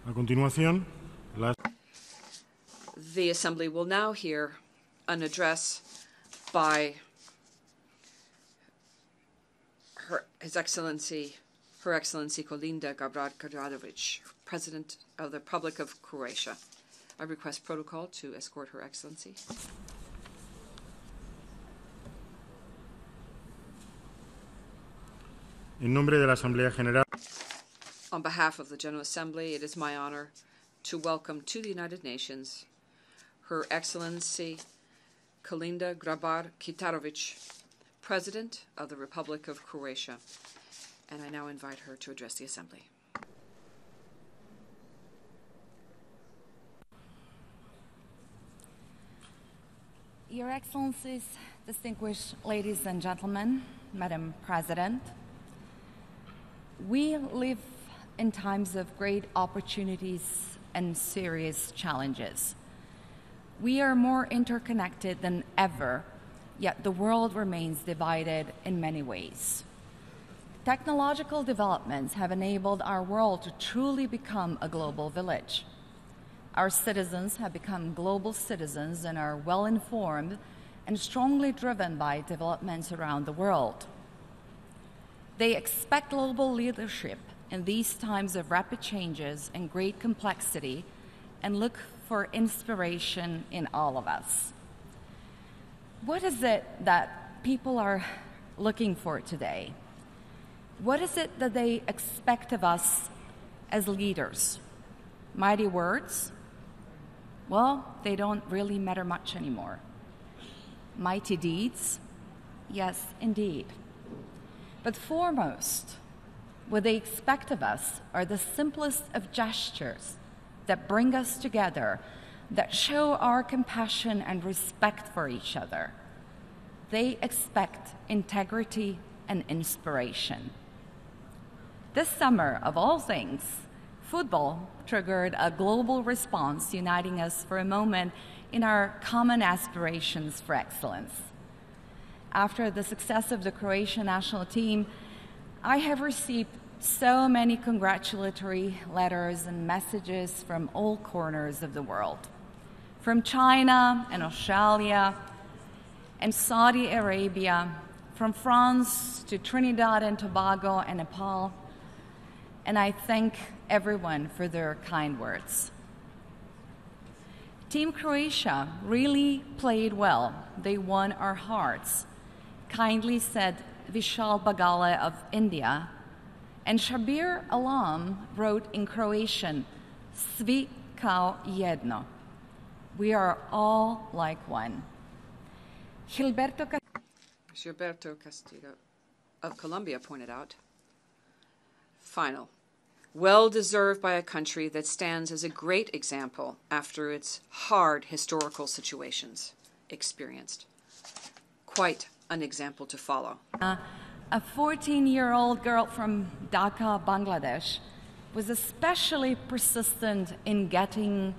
A continuación, the Assembly will now hear an address by Her Excellency Kolinda Grabar-Kitarović, President of the Republic of Croatia. I request protocol to escort Her Excellency. en nombre de la Asamblea General, On behalf of the General Assembly, it is my honor to welcome to the United Nations Her Excellency Kolinda Grabar-Kitarović, President of the Republic of Croatia. And I now invite her to address the Assembly. Your Excellencies, distinguished ladies and gentlemen, Madam President, we live in times of great opportunities and serious challenges. We are more interconnected than ever, yet the world remains divided in many ways. Technological developments have enabled our world to truly become a global village. Our citizens have become global citizens and are well-informed and strongly driven by developments around the world. They expect global leadership in these times of rapid changes and great complexity and look for inspiration in all of us. What is it that people are looking for today? What is it that they expect of us as leaders? Mighty words? Well, they don't really matter much anymore. Mighty deeds? Yes, indeed. But foremost, what they expect of us are the simplest of gestures that bring us together, that show our compassion and respect for each other. They expect integrity and inspiration. This summer, of all things, football triggered a global response, uniting us for a moment in our common aspirations for excellence. After the success of the Croatian national team, I have received so many congratulatory letters and messages from all corners of the world, from China and Australia and Saudi Arabia, from France to Trinidad and Tobago and Nepal, and I thank everyone for their kind words. Team Croatia really played well. They won our hearts, kindly said Vishal Bagale of India, and Shabir Alam wrote in Croatian, Svi kao jedno. We are all like one. Gilberto Castillo of Colombia pointed out, final, well deserved by a country that stands as a great example after its hard historical situations experienced. Quite an example to follow. A 14-year-old girl from Dhaka, Bangladesh, was especially persistent in getting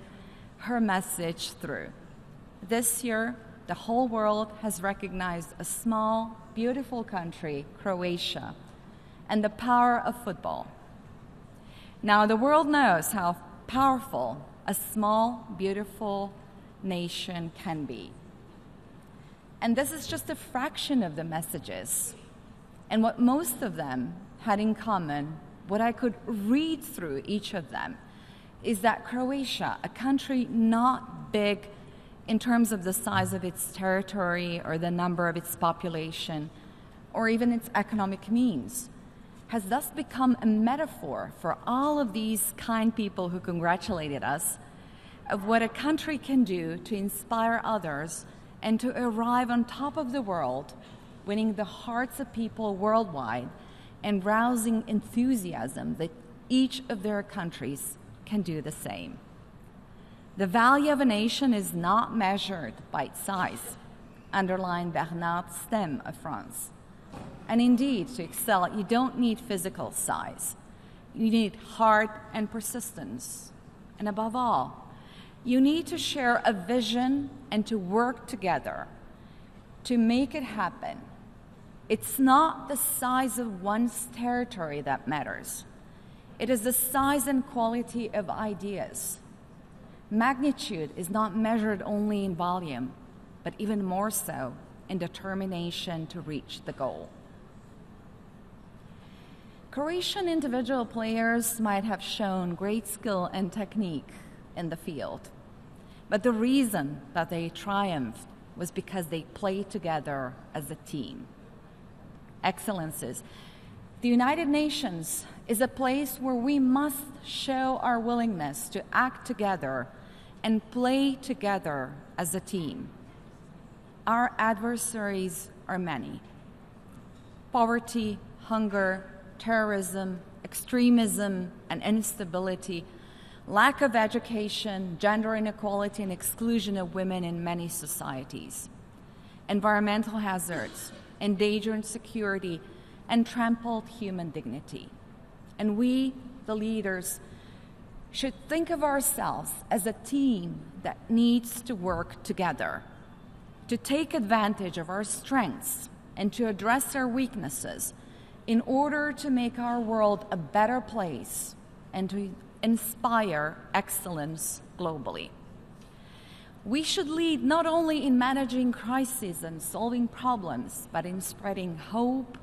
her message through. This year, the whole world has recognized a small, beautiful country, Croatia, and the power of football. Now, the world knows how powerful a small, beautiful nation can be. And this is just a fraction of the messages. And what most of them had in common, what I could read through each of them, is that Croatia, a country not big in terms of the size of its territory or the number of its population, or even its economic means, has thus become a metaphor for all of these kind people who congratulated us of what a country can do to inspire others and to arrive on top of the world, winning the hearts of people worldwide and rousing enthusiasm that each of their countries can do the same. The value of a nation is not measured by its size, underlined Bernard Stem of France. And indeed, to excel, you don't need physical size. You need heart and persistence. And above all, you need to share a vision and to work together to make it happen. It's not the size of one's territory that matters. It is the size and quality of ideas. Magnitude is not measured only in volume, but even more so in determination to reach the goal. Croatian individual players might have shown great skill and technique in the field, but the reason that they triumphed was because they played together as a team. Excellencies, the United Nations is a place where we must show our willingness to act together and play together as a team. Our adversaries are many: poverty, hunger, terrorism, extremism, and instability, lack of education, gender inequality, and exclusion of women in many societies, environmental hazards, endangered security, and trampled human dignity. And we, the leaders, should think of ourselves as a team that needs to work together, to take advantage of our strengths and to address our weaknesses in order to make our world a better place and to inspire excellence globally. We should lead not only in managing crises and solving problems, but in spreading hope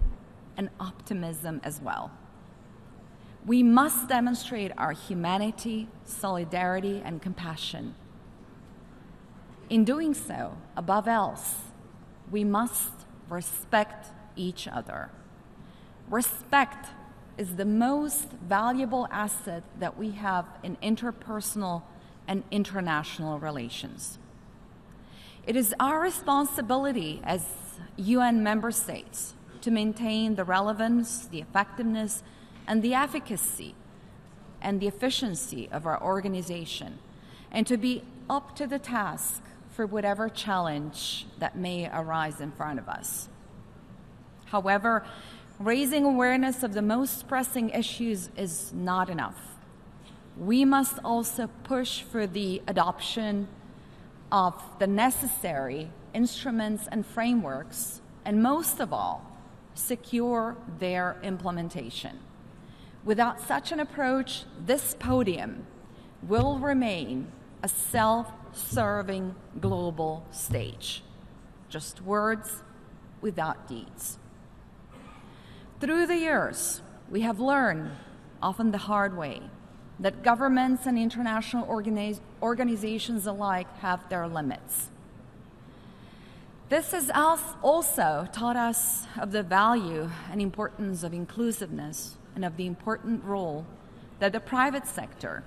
and optimism as well. We must demonstrate our humanity, solidarity, and compassion. In doing so, above else, we must respect each other. Respect is the most valuable asset that we have in interpersonal and international relations. It is our responsibility as UN member states to maintain the relevance, the effectiveness, and the efficacy and the efficiency of our organization, and to be up to the task for whatever challenge that may arise in front of us. However, raising awareness of the most pressing issues is not enough. We must also push for the adoption of the necessary instruments and frameworks, and most of all, secure their implementation. Without such an approach, this podium will remain a self-serving global stage. Just words without deeds. Through the years, we have learned, often the hard way, that governments and international organizations alike have their limits. This has also taught us of the value and importance of inclusiveness and of the important role that the private sector,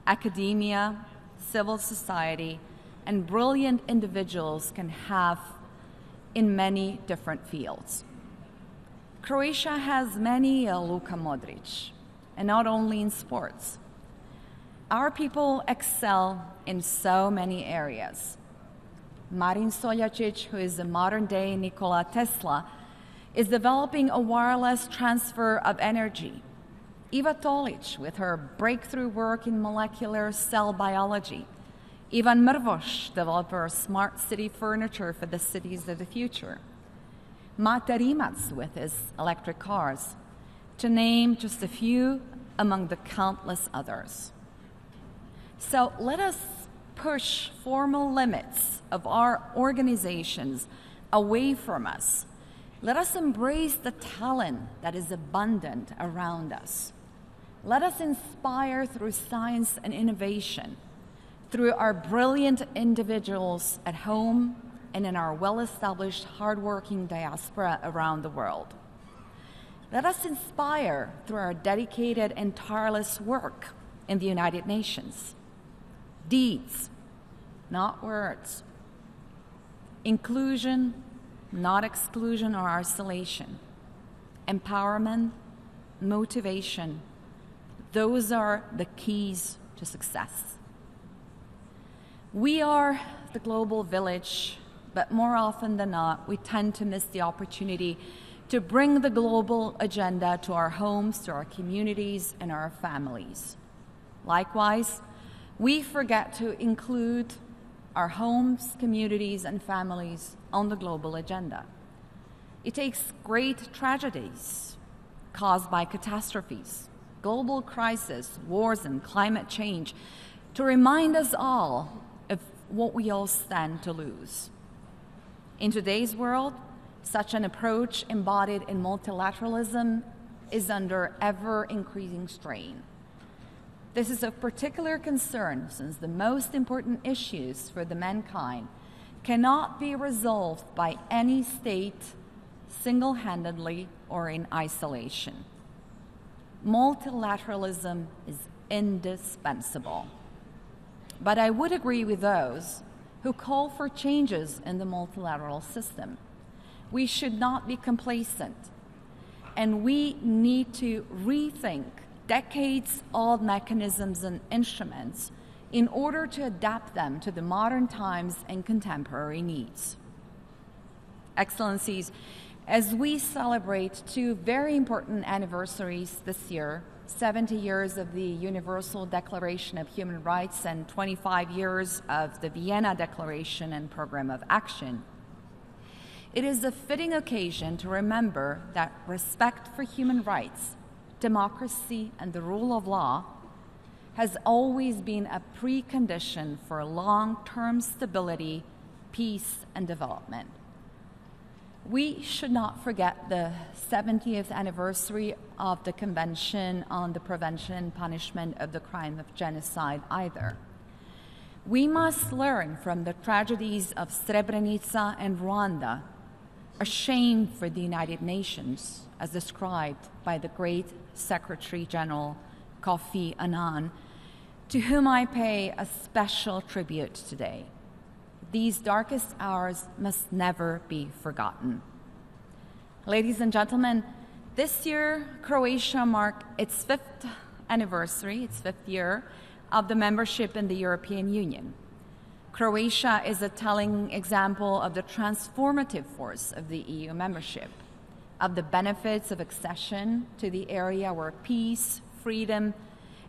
academia, civil society, and brilliant individuals can have in many different fields. Croatia has many Luka Modric, and not only in sports. Our people excel in so many areas. Marin Soljačić, who is a modern-day Nikola Tesla, is developing a wireless transfer of energy. Iva Tolić, with her breakthrough work in molecular cell biology. Ivan Mrvoš, developer of smart city furniture for the cities of the future. Mate Rimac with his electric cars, to name just a few among the countless others. So let us push formal limits of our organizations away from us. Let us embrace the talent that is abundant around us. Let us inspire through science and innovation, through our brilliant individuals at home and in our well-established, hardworking diaspora around the world. Let us inspire through our dedicated and tireless work in the United Nations. Deeds, not words. Inclusion, not exclusion or isolation. Empowerment, motivation. Those are the keys to success. We are the global village, but more often than not, we tend to miss the opportunity to bring the global agenda to our homes, to our communities, and our families. Likewise, we forget to include our homes, communities, and families on the global agenda. It takes great tragedies caused by catastrophes, global crisis, wars, and climate change to remind us all of what we all stand to lose. In today's world, such an approach embodied in multilateralism is under ever-increasing strain. This is of particular concern since the most important issues for the mankind cannot be resolved by any state single-handedly or in isolation. Multilateralism is indispensable. But I would agree with those who call for changes in the multilateral system. We should not be complacent, and we need to rethink decades-old mechanisms and instruments in order to adapt them to the modern times and contemporary needs. Excellencies, as we celebrate two very important anniversaries this year, 70 years of the Universal Declaration of Human Rights and 25 years of the Vienna Declaration and Program of Action, it is a fitting occasion to remember that respect for human rights, democracy, and the rule of law has always been a precondition for long-term stability, peace, and development. We should not forget the 70th anniversary of the Convention on the Prevention and Punishment of the Crime of Genocide either. We must learn from the tragedies of Srebrenica and Rwanda, a shame for the United Nations, as described by the great Secretary General Kofi Annan, to whom I pay a special tribute today. These darkest hours must never be forgotten. Ladies and gentlemen, this year Croatia marked its 5th anniversary, its 5th year of the membership in the European Union. Croatia is a telling example of the transformative force of the EU membership, of the benefits of accession to the area where peace, freedom,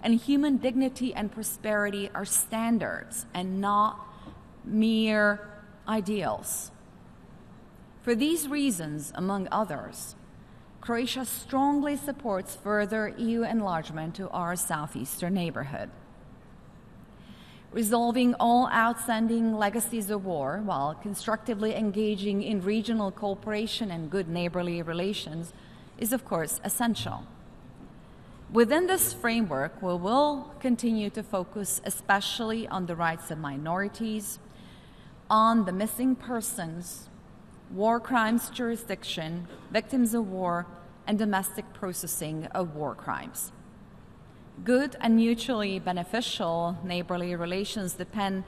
and human dignity and prosperity are standards and not mere ideals. For these reasons, among others, Croatia strongly supports further EU enlargement to our southeastern neighborhood. Resolving all outstanding legacies of war while constructively engaging in regional cooperation and good neighborly relations is, of course, essential. Within this framework, we will continue to focus especially on the rights of minorities, on the missing persons, war crimes jurisdiction, victims of war, and domestic processing of war crimes. Good and mutually beneficial neighborly relations depend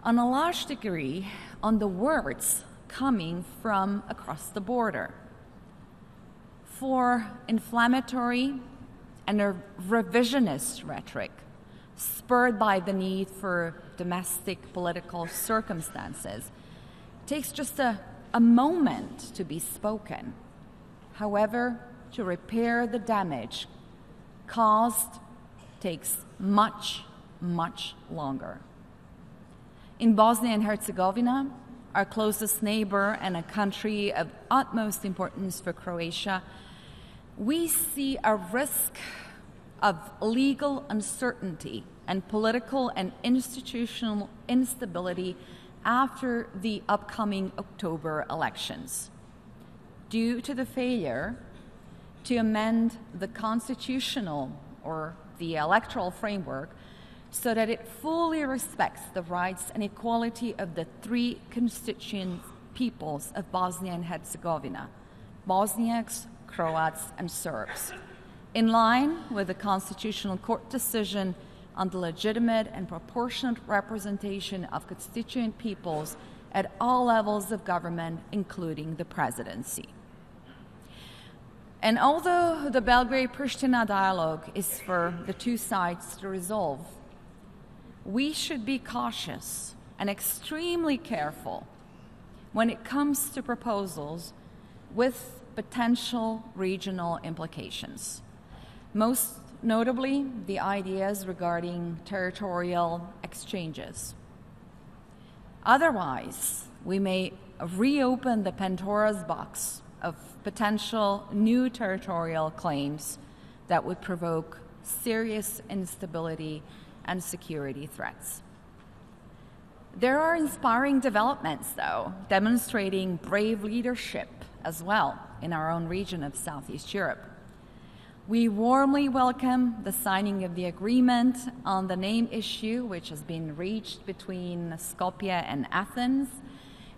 on a large degree on the words coming from across the border. For inflammatory and a revisionist rhetoric, spurred by the need for domestic political circumstances, takes just a moment to be spoken. However, to repair the damage caused takes much, much longer. In Bosnia and Herzegovina, our closest neighbor and a country of utmost importance for Croatia, we see a risk of legal uncertainty and political and institutional instability after the upcoming October elections, due to the failure to amend the constitutional or the electoral framework so that it fully respects the rights and equality of the three constituent peoples of Bosnia and Herzegovina, Bosniaks, Croats, and Serbs, in line with the Constitutional Court decision on the legitimate and proportionate representation of constituent peoples at all levels of government, including the presidency. And although the Belgrade-Pristina dialogue is for the two sides to resolve, we should be cautious and extremely careful when it comes to proposals with potential regional implications, most notably the ideas regarding territorial exchanges. Otherwise, we may reopen the Pandora's box of potential new territorial claims that would provoke serious instability and security threats. There are inspiring developments, though, demonstrating brave leadership as well in our own region of Southeast Europe. We warmly welcome the signing of the agreement on the name issue, which has been reached between Skopje and Athens,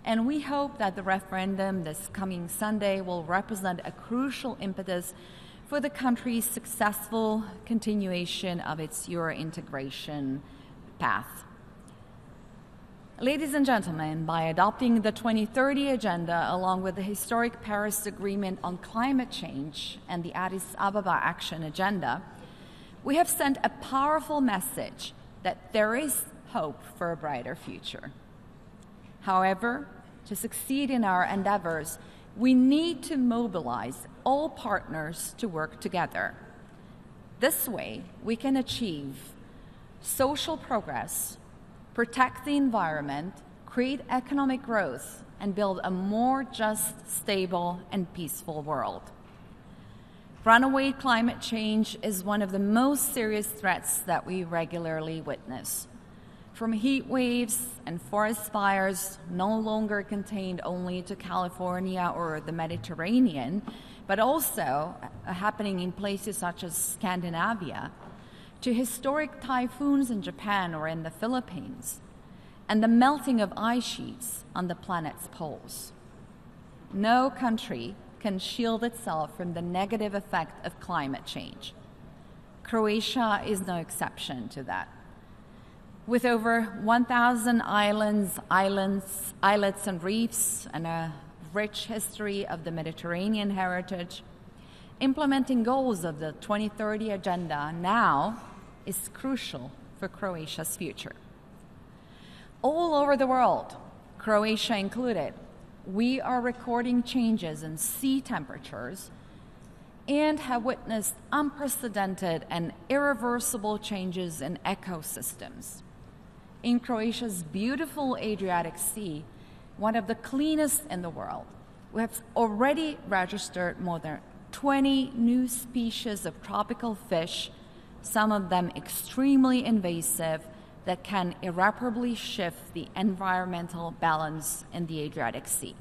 and we hope that the referendum this coming Sunday will represent a crucial impetus for the country's successful continuation of its Euro integration path. Ladies and gentlemen, by adopting the 2030 Agenda along with the historic Paris Agreement on climate change and the Addis Ababa Action Agenda, we have sent a powerful message that there is hope for a brighter future. However, to succeed in our endeavors, we need to mobilize all partners to work together. This way, we can achieve social progress, protect the environment, create economic growth, and build a more just, stable, and peaceful world. Runaway climate change is one of the most serious threats that we regularly witness. From heat waves and forest fires no longer contained only to California or the Mediterranean, but also happening in places such as Scandinavia, to historic typhoons in Japan or in the Philippines, and the melting of ice sheets on the planet's poles. No country can shield itself from the negative effect of climate change. Croatia is no exception to that. With over 1,000 islets and reefs, and a rich history of the Mediterranean heritage, implementing goals of the 2030 Agenda now is crucial for Croatia's future. All over the world, Croatia included, we are recording changes in sea temperatures and have witnessed unprecedented and irreversible changes in ecosystems. In Croatia's beautiful Adriatic Sea, one of the cleanest in the world, we have already registered more than 20 new species of tropical fish, some of them extremely invasive, that can irreparably shift the environmental balance in the Adriatic Sea.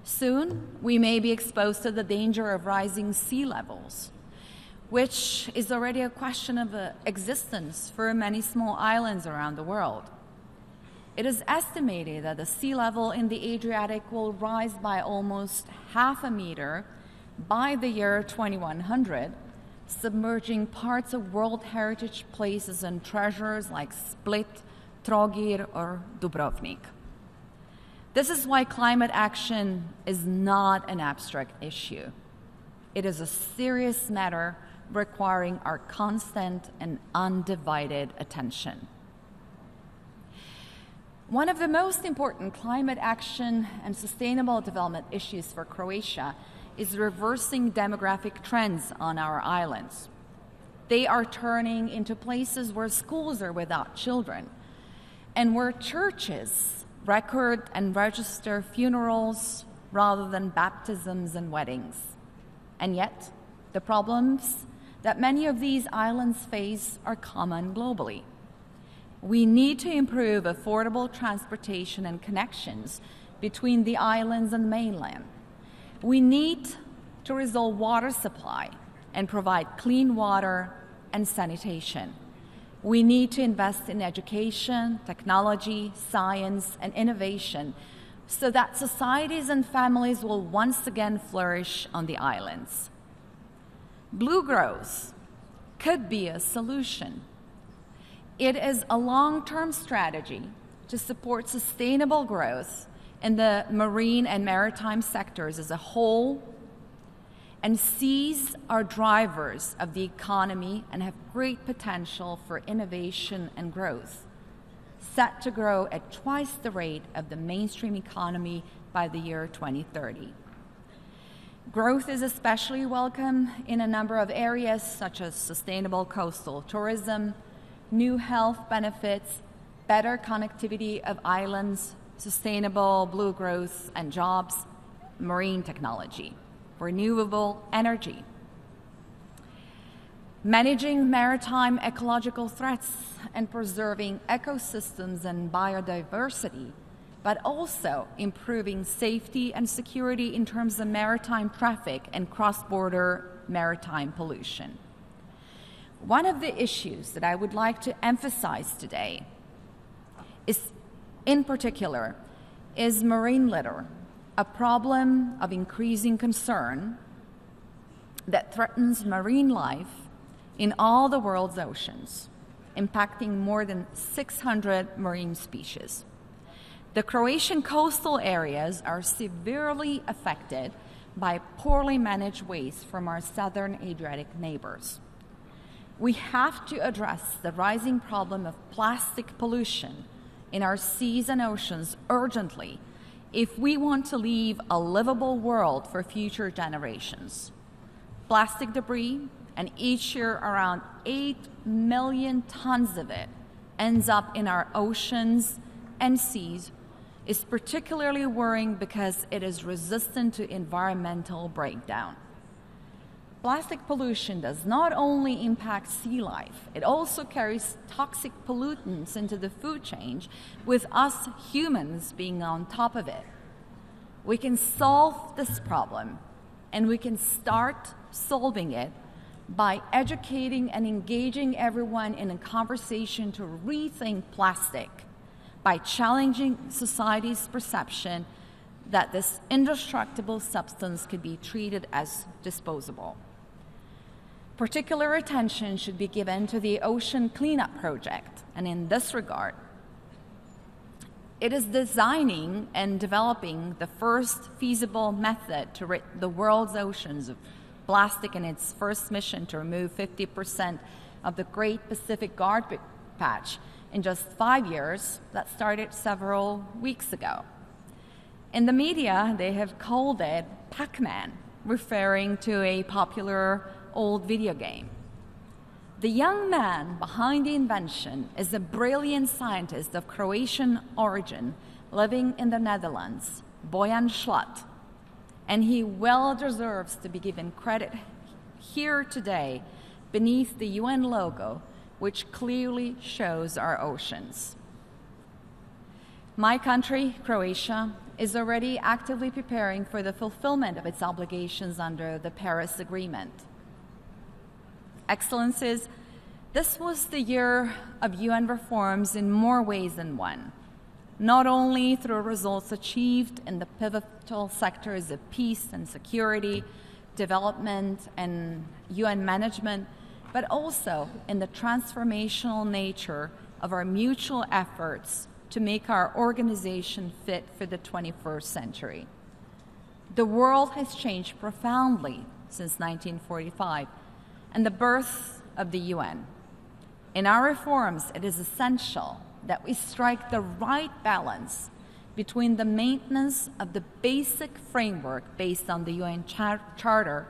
Soon, we may be exposed to the danger of rising sea levels, which is already a question of existence for many small islands around the world. It is estimated that the sea level in the Adriatic will rise by almost half a meter by the year 2100, submerging parts of World Heritage places and treasures like Split, Trogir, or Dubrovnik. This is why climate action is not an abstract issue. It is a serious matter requiring our constant and undivided attention. One of the most important climate action and sustainable development issues for Croatia is reversing demographic trends on our islands. They are turning into places where schools are without children and where churches record and register funerals rather than baptisms and weddings. And yet, the problems that many of these islands face are common globally. We need to improve affordable transportation and connections between the islands and the mainland. We need to resolve water supply and provide clean water and sanitation. We need to invest in education, technology, science, and innovation so that societies and families will once again flourish on the islands. Blue growth could be a solution. It is a long-term strategy to support sustainable growth in the marine and maritime sectors as a whole, and seas are drivers of the economy and have great potential for innovation and growth, set to grow at twice the rate of the mainstream economy by the year 2030. Growth is especially welcome in a number of areas such as sustainable coastal tourism, new health benefits, better connectivity of islands, sustainable blue growth and jobs, marine technology, renewable energy. Managing maritime ecological threats and preserving ecosystems and biodiversity, but also improving safety and security in terms of maritime traffic and cross-border maritime pollution. One of the issues that I would like to emphasize today in particular is marine litter, a problem of increasing concern that threatens marine life in all the world's oceans, impacting more than 600 marine species. The Croatian coastal areas are severely affected by poorly managed waste from our southern Adriatic neighbors. We have to address the rising problem of plastic pollution in our seas and oceans urgently if we want to leave a livable world for future generations. Plastic debris, and each year around 8 million tons of it, ends up in our oceans and seas, is particularly worrying because it is resistant to environmental breakdown. Plastic pollution does not only impact sea life, it also carries toxic pollutants into the food chain, with us humans being on top of it. We can solve this problem, and we can start solving it by educating and engaging everyone in a conversation to rethink plastic, by challenging society's perception that this indestructible substance could be treated as disposable. Particular attention should be given to the Ocean Cleanup Project, and in this regard, it is designing and developing the first feasible method to rid the world's oceans of plastic in its first mission to remove 50% of the Great Pacific Garbage Patch in just 5 years that started several weeks ago. In the media, they have called it Pac-Man, referring to a popular old video game. The young man behind the invention is a brilliant scientist of Croatian origin living in the Netherlands, Bojan Šlat, and he well deserves to be given credit here today beneath the UN logo, which clearly shows our oceans. My country, Croatia, is already actively preparing for the fulfillment of its obligations under the Paris Agreement. Excellencies, this was the year of UN reforms in more ways than one, not only through results achieved in the pivotal sectors of peace and security, development, and UN management, but also in the transformational nature of our mutual efforts to make our organization fit for the 21st century. The world has changed profoundly since 1945 and the birth of the UN. In our reforms, it is essential that we strike the right balance between the maintenance of the basic framework based on the UN Charter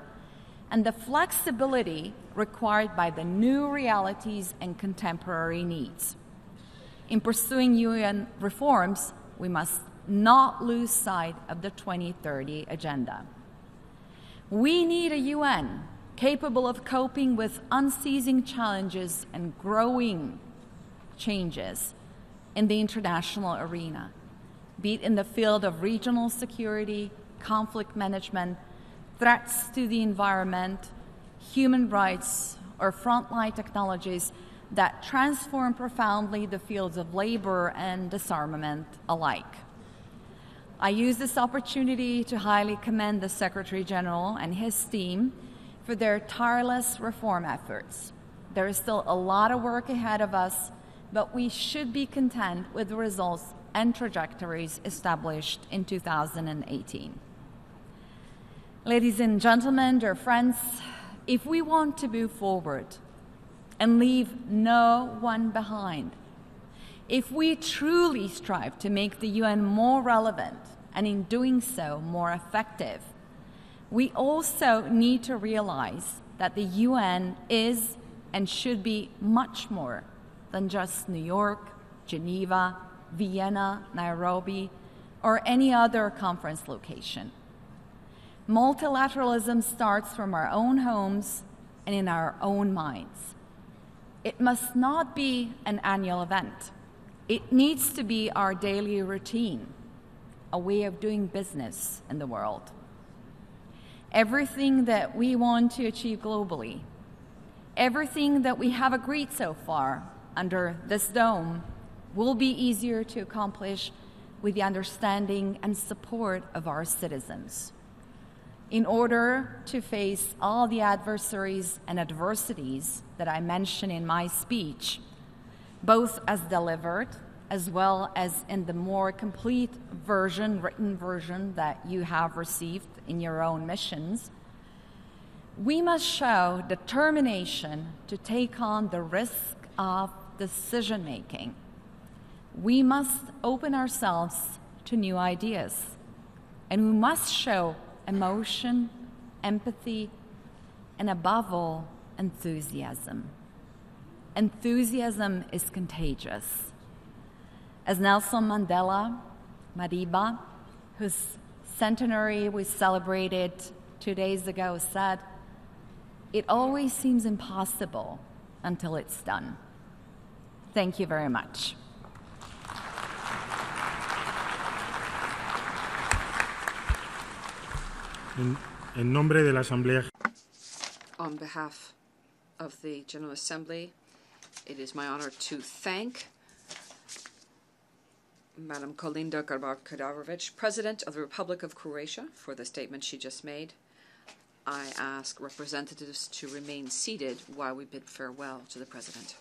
and the flexibility required by the new realities and contemporary needs. In pursuing UN reforms, we must not lose sight of the 2030 agenda. We need a UN capable of coping with unceasing challenges and growing changes in the international arena, be it in the field of regional security, conflict management, threats to the environment, human rights, or frontline technologies that transform profoundly the fields of labor and disarmament alike. I use this opportunity to highly commend the Secretary General and his team for their tireless reform efforts. There is still a lot of work ahead of us, but we should be content with the results and trajectories established in 2018. Ladies and gentlemen, dear friends, if we want to move forward and leave no one behind, if we truly strive to make the UN more relevant and in doing so more effective, we also need to realize that the UN is and should be much more than just New York, Geneva, Vienna, Nairobi, or any other conference location. Multilateralism starts from our own homes and in our own minds. It must not be an annual event. It needs to be our daily routine, a way of doing business in the world. Everything that we want to achieve globally, everything that we have agreed so far under this dome will be easier to accomplish with the understanding and support of our citizens. In order to face all the adversaries and adversities that I mentioned in my speech, both as delivered as well as in the more complete version, written version that you have received in your own missions, we must show determination to take on the risk of decision-making. We must open ourselves to new ideas, and we must show emotion, empathy, and above all, enthusiasm. Enthusiasm is contagious. As Nelson Mandela, Madiba, whose centenary we celebrated 2 days ago, said, "It always seems impossible until it's done." Thank you very much. En nombre de la Asamblea. On behalf of the General Assembly, it is my honor to thank Madam Kolinda Grabar-Kitarović, President of the Republic of Croatia, for the statement she just made. I ask representatives to remain seated while we bid farewell to the President.